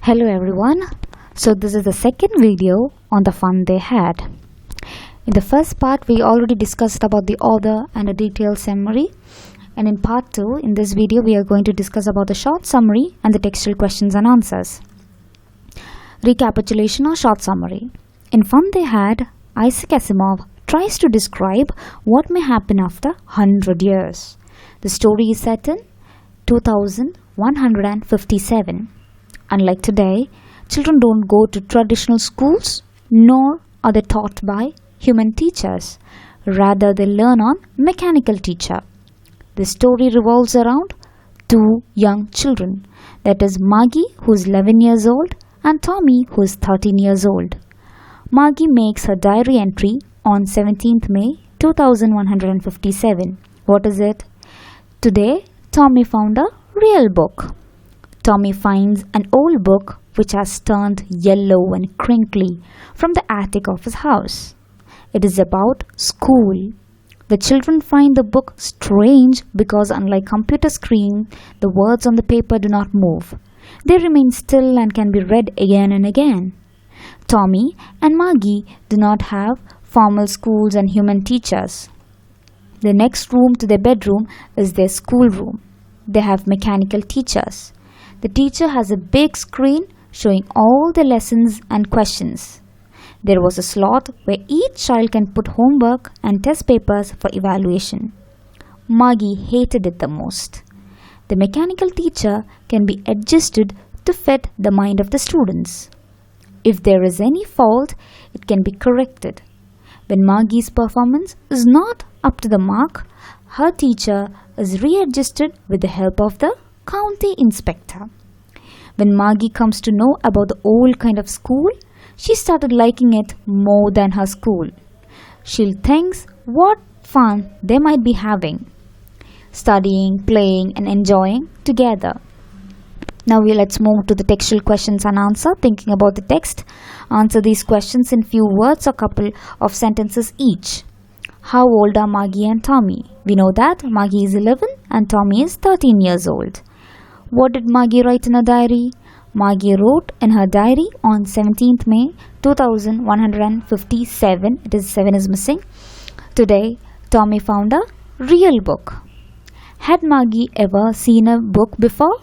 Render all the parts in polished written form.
Hello everyone. So this is the second video on the fun they had. In the first part we already discussed about the author and a detailed summary, and in part 2 in this video we are going to discuss about the short summary and the textual questions and answers. Recapitulation or short summary. In Fun They Had, Isaac Asimov tries to describe what may happen after 100 years. The story is set in 2157. Unlike today, children don't go to traditional schools, nor are they taught by human teachers. Rather, they learn on mechanical teacher. The story revolves around two young children, that is Maggie, who is 11 years old, and Tommy, who is 13 years old. Maggie makes her diary entry on 17th May 2157. What is it? Today, Tommy found a real book. Tommy finds an old book which has turned yellow and crinkly from the attic of his house. It is about school. The children find the book strange because unlike computer screen, the words on the paper do not move. They remain still and can be read again and again. Tommy and Maggie do not have formal schools and human teachers. The next room to their bedroom is their schoolroom. They have mechanical teachers. The teacher has a big screen showing all the lessons and questions. There was a slot where each child can put homework and test papers for evaluation. Maggie hated it the most. The mechanical teacher can be adjusted to fit the mind of the students. If there is any fault, it can be corrected. When Maggie's performance is not up to the mark, her teacher is readjusted with the help of the county inspector. When Maggie comes to know about the old kind of school, she started liking it more than her school. She thinks what fun they might be having, studying, playing and enjoying together. Now let's move to the textual questions and answer. Thinking about the text, answer these questions in few words or couple of sentences each. How old are Maggie and Tommy? We know that Maggie is 11 and Tommy is 13 years old. What did Maggie write in her diary? Maggie wrote in her diary on 17th May 2157. It is 7 is missing. Today, Tommy found a real book. Had Maggie ever seen a book before?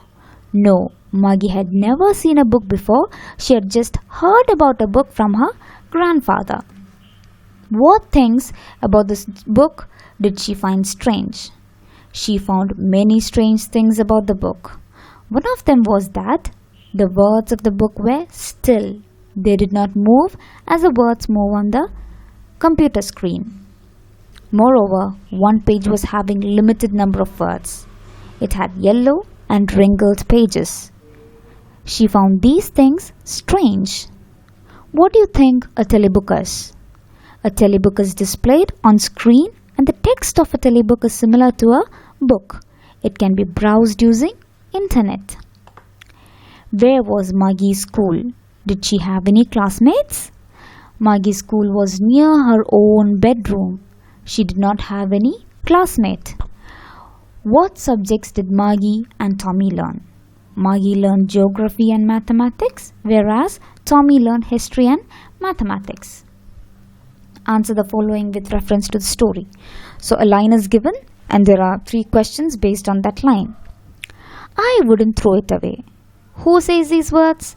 No, Maggie had never seen a book before. She had just heard about a book from her grandfather. What things about this book did she find strange? She found many strange things about the book. One of them was that the words of the book were still. They did not move as the words move on the computer screen. Moreover, one page was having limited number of words. It had yellow and wrinkled pages. She found these things strange. What do you think a telebook is? A telebook is displayed on screen and the text of a telebook is similar to a book. It can be browsed using internet. Where was Maggie's school? Did she have any classmates? Maggie's school was near her own bedroom. She did not have any classmate. What subjects did Maggie and Tommy learn? Maggie learned geography and mathematics, whereas Tommy learned history and mathematics. Answer the following with reference to the story. So a line is given and there are 3 questions based on that line. I wouldn't throw it away. Who says these words?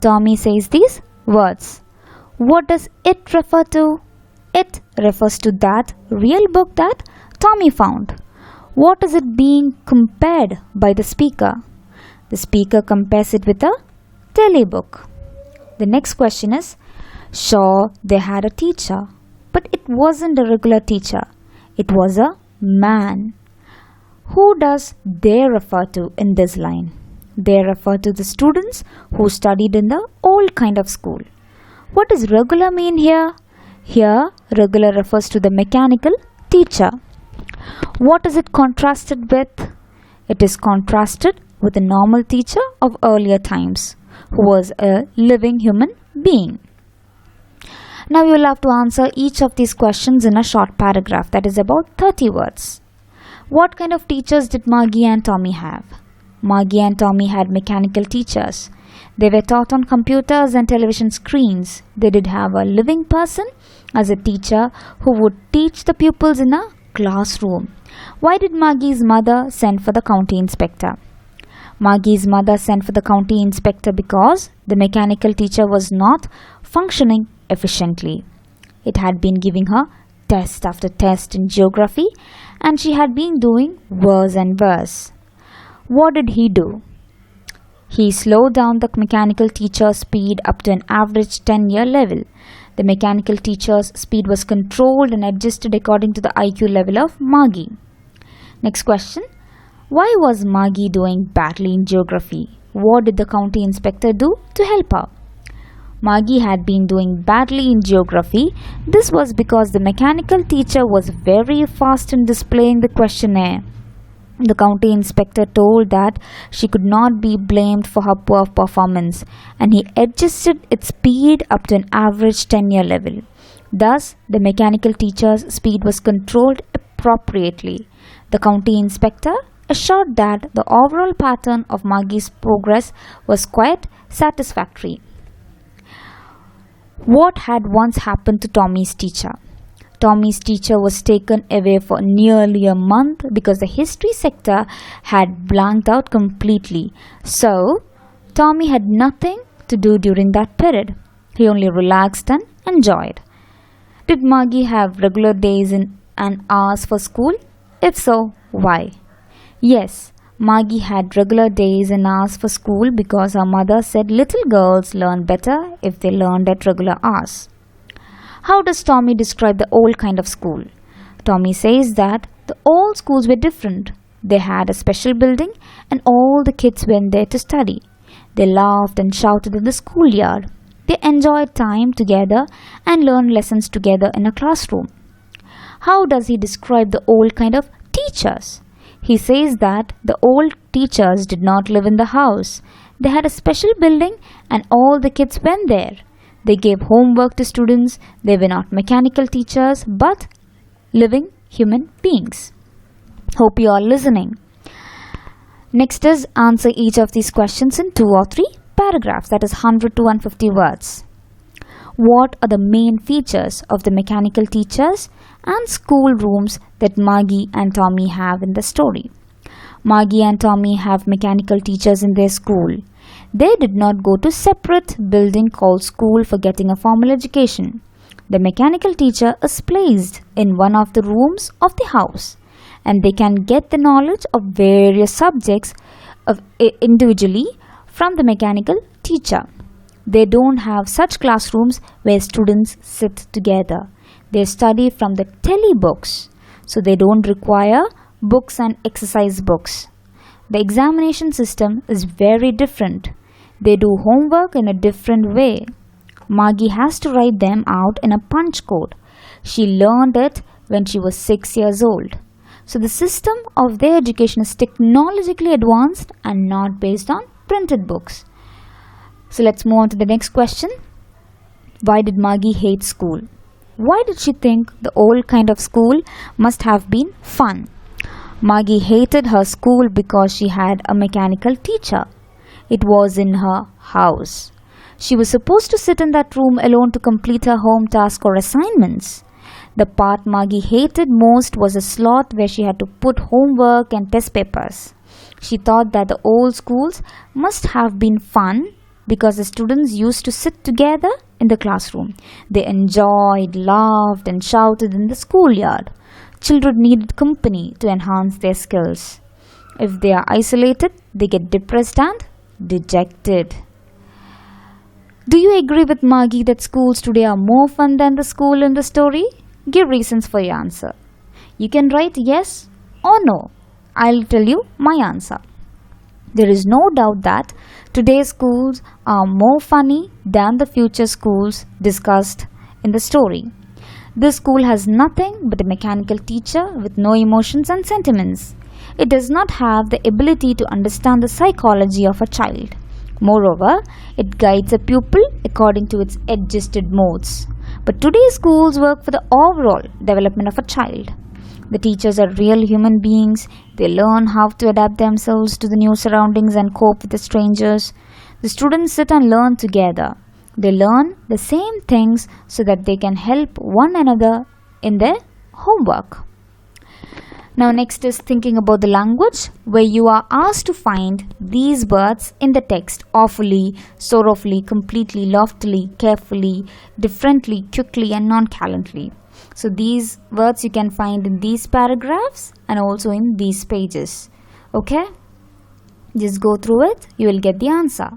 Tommy says these words. What does it refer to? It refers to that real book that Tommy found. What is it being compared by the speaker? The speaker compares it with a telebook. The next question is, sure, they had a teacher, but it wasn't a regular teacher. It was a man. Who does they refer to in this line? They refer to the students who studied in the old kind of school. What does regular mean here? Here, regular refers to the mechanical teacher. What is it contrasted with? It is contrasted with the normal teacher of earlier times, who was a living human being. Now you will have to answer each of these questions in a short paragraph, that is about 30 words. What kind of teachers did Maggie and Tommy have? Maggie and Tommy had mechanical teachers. They were taught on computers and television screens. They did have a living person as a teacher who would teach the pupils in a classroom. Why did Maggie's mother send for the county inspector? Maggie's mother sent for the county inspector because the mechanical teacher was not functioning efficiently. It had been giving her test after test in geography, and she had been doing worse and worse. What did he do? He slowed down the mechanical teacher's speed up to an average 10-year level. The mechanical teacher's speed was controlled and adjusted according to the IQ level of Maggie. Next question. Why was Maggie doing badly in geography? What did the county inspector do to help her? Maggie had been doing badly in geography. This was because the mechanical teacher was very fast in displaying the questionnaire. The county inspector told that she could not be blamed for her poor performance, and he adjusted its speed up to an average 10-year level. Thus, the mechanical teacher's speed was controlled appropriately. The county inspector assured that the overall pattern of Maggie's progress was quite satisfactory. What had once happened to Tommy's teacher? Tommy's teacher was taken away for nearly a month because the history sector had blanked out completely. So, Tommy had nothing to do during that period. He only relaxed and enjoyed. Did Maggie have regular days and hours for school? If so, why? Yes, Maggie had regular days and hours for school because her mother said little girls learn better if they learned at regular hours. How does Tommy describe the old kind of school? Tommy says that the old schools were different. They had a special building and all the kids went there to study. They laughed and shouted in the schoolyard. They enjoyed time together and learned lessons together in a classroom. How does he describe the old kind of teachers? He says that the old teachers did not live in the house. They had a special building and all the kids went there. They gave homework to students. They were not mechanical teachers but living human beings. Hope you are listening. Next is answer each of these questions in 2 or 3 paragraphs, that is 100 to 150 words. What are the main features of the mechanical teachers and school rooms that Maggie and Tommy have in the story? Maggie and Tommy have mechanical teachers in their school. They did not go to separate building called school for getting a formal education. The mechanical teacher is placed in one of the rooms of the house, and they can get the knowledge of various subjects individually from the mechanical teacher. They don't have such classrooms where students sit together. They study from the telebooks, so they don't require books and exercise books. The examination system is very different. They do homework in a different way. Maggie has to write them out in a punch code. She learned it when she was 6 years old. So the system of their education is technologically advanced and not based on printed books. So let's move on to the next question. Why did Maggie hate school? Why did she think the old kind of school must have been fun? Maggie hated her school because she had a mechanical teacher. It was in her house. She was supposed to sit in that room alone to complete her home task or assignments. The part Maggie hated most was a slot where she had to put homework and test papers. She thought that the old schools must have been fun because the students used to sit together in the classroom. They enjoyed, laughed, and shouted in the schoolyard. Children needed company to enhance their skills. If they are isolated, they get depressed and dejected. Do you agree with Maggie that schools today are more fun than the school in the story? Give reasons for your answer. You can write yes or no. I'll tell you my answer. There is no doubt that today's schools are more funny than the future schools discussed in the story. This school has nothing but a mechanical teacher with no emotions and sentiments. It does not have the ability to understand the psychology of a child. Moreover, it guides a pupil according to its adjusted modes. But today's schools work for the overall development of a child. The teachers are real human beings. They learn how to adapt themselves to the new surroundings and cope with the strangers. The students sit and learn together. They learn the same things so that they can help one another in their homework. Now next is thinking about the language, where you are asked to find these words in the text: awfully, sorrowfully, completely, loftily, carefully, differently, quickly and nonchalantly. So these words you can find in these paragraphs and also in these pages. Okay? Just go through it, you will get the answer.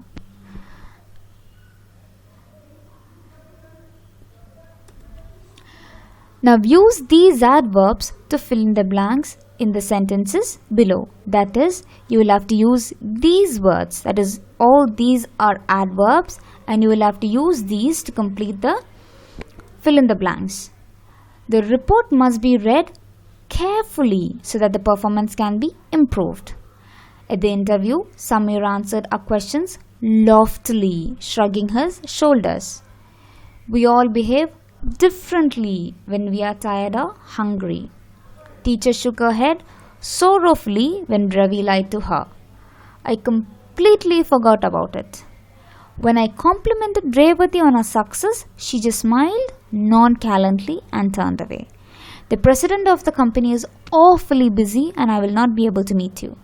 Now use these adverbs to fill in the blanks in the sentences below. That is, you will have to use these words. That is, all these are adverbs and you will have to use these to complete the fill in the blanks. The report must be read carefully so that the performance can be improved. At the interview, Samir answered our questions loftily, shrugging his shoulders. We all behave differently when we are tired or hungry. Teacher shook her head sorrowfully when Ravi lied to her. I completely forgot about it. When I complimented Revati on her success, she just smiled nonchalantly and turned away. The president of the company is awfully busy and I will not be able to meet you.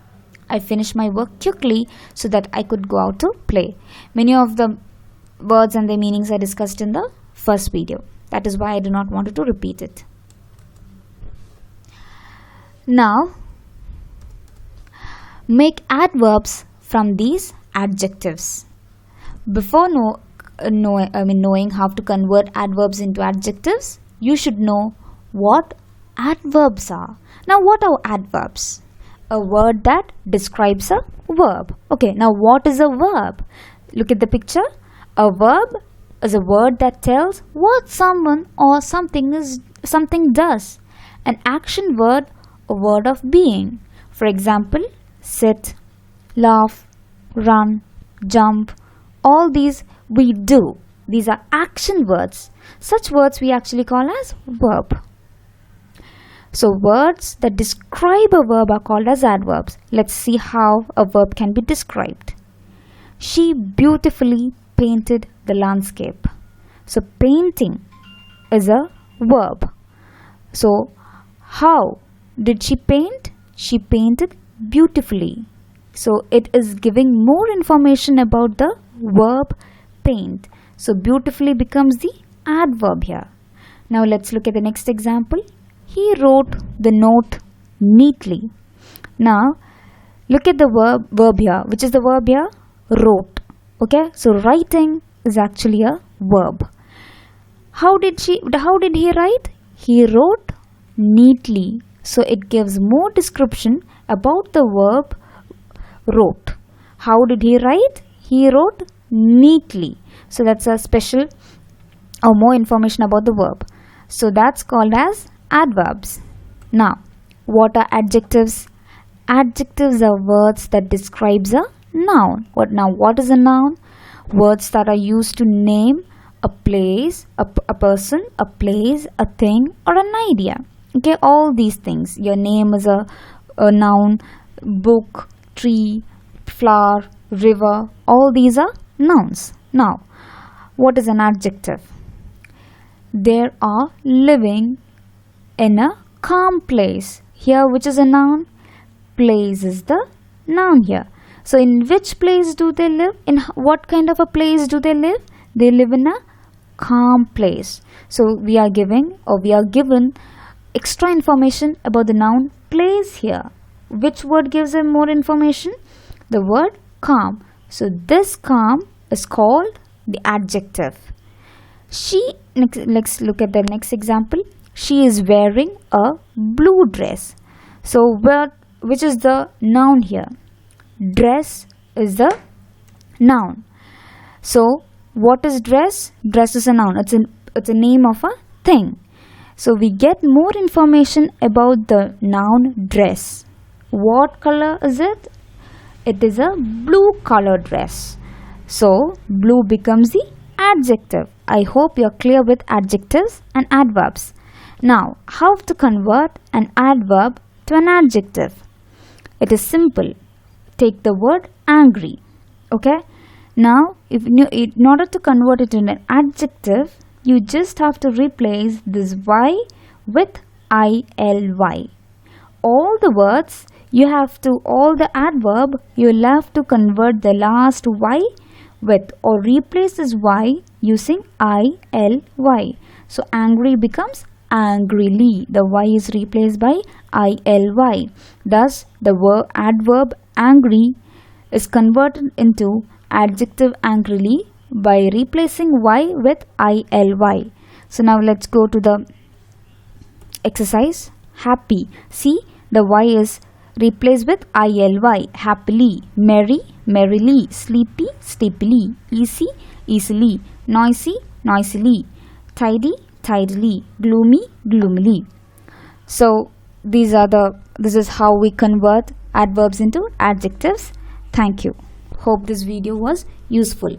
I finished my work quickly so that I could go out to play. Many of the words and their meanings are discussed in the first video. That is why I do not want to repeat it. Now, make adverbs from these adjectives. Before knowing how to convert adverbs into adjectives, you should know what adverbs are. Now, what are adverbs? A word that describes a verb. Okay, now what is a verb? Look at the picture. A verb is a word that tells what someone or something does. An action word, a word of being. For example, sit, laugh, run, jump. All these we do. These are action words. Such words we actually call as verb. So words that describe a verb are called as adverbs. Let's see how a verb can be described. She beautifully painted the landscape. So painting is a verb. So how did she paint? She painted beautifully. So it is giving more information about the verb paint. So beautifully becomes the adverb here. Now let's look at the next example. He wrote the note neatly. Now look at the verb here. Which is the verb here? Wrote. Okay, so writing is actually a verb. How did he write? He wrote neatly. So it gives more description about the verb wrote. How did he write? He wrote neatly. So that's a special or more information about the verb. So that's called as adverbs. Now, what are adjectives? Adjectives are words that describes a noun. What is a noun? Words that are used to name a place, a person, a place, a thing or an idea. Okay, all these things. Your name is a noun, book, tree, flower, river, all these are nouns. Now, what is an adjective? They are living in a calm place. Here, which is a noun? Place is the noun here. So, in which place do they live? In what kind of a place do they live? They live in a calm place. So, we are given extra information about the noun place here. Which word gives them more information? The word calm. So, this calm is called the adjective. Let's look at the next example. She is wearing a blue dress. So, which is the noun here? Dress is the noun. So, what is dress? Dress is a noun. It's a name of a thing. So, we get more information about the noun dress. What color is it? It is a blue color dress. So, blue becomes the adjective. I hope you are clear with adjectives and adverbs. Now, how to convert an adverb to an adjective? It is simple. Take the word angry. Okay? Now, in order to convert it into an adjective, you just have to replace this y with ILY. All the words all the adverb, you'll have to convert the last y with or replace this y using ILY. So angry becomes angrily. The y is replaced by ILY. Thus, the adverb angry is converted into adjective angrily by replacing y with ILY. So now let's go to the exercise. Happy. See, the y is replaced with ILY. Happily. Merry, merrily. Sleepy, sleepily. Easy, easily. Noisy, noisily. Tidy, tidily. Gloomy, gloomily. So this is how we convert adverbs into adjectives. Thank you. Hope this video was useful.